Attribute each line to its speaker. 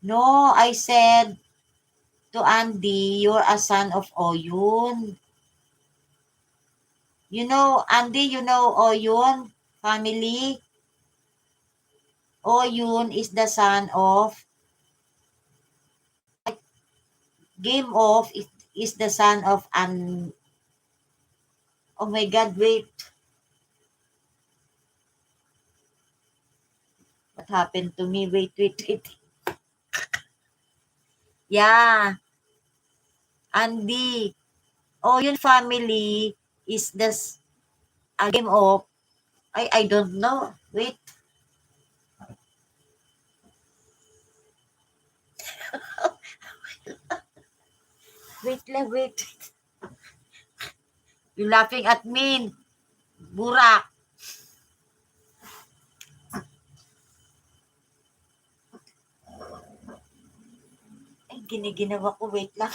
Speaker 1: No, I said to Andy, you're a son of Oyun. You know, Andy, you know Oyun family? Oyun is the son of, Game of is the son of oh my God, wait. What happened to me? Wait. Yeah, Andy. Oyun family is the Game of, I don't know. Wait. Wait. You laughing at me, Burak. Ay, giniginawa ko. Wait lang.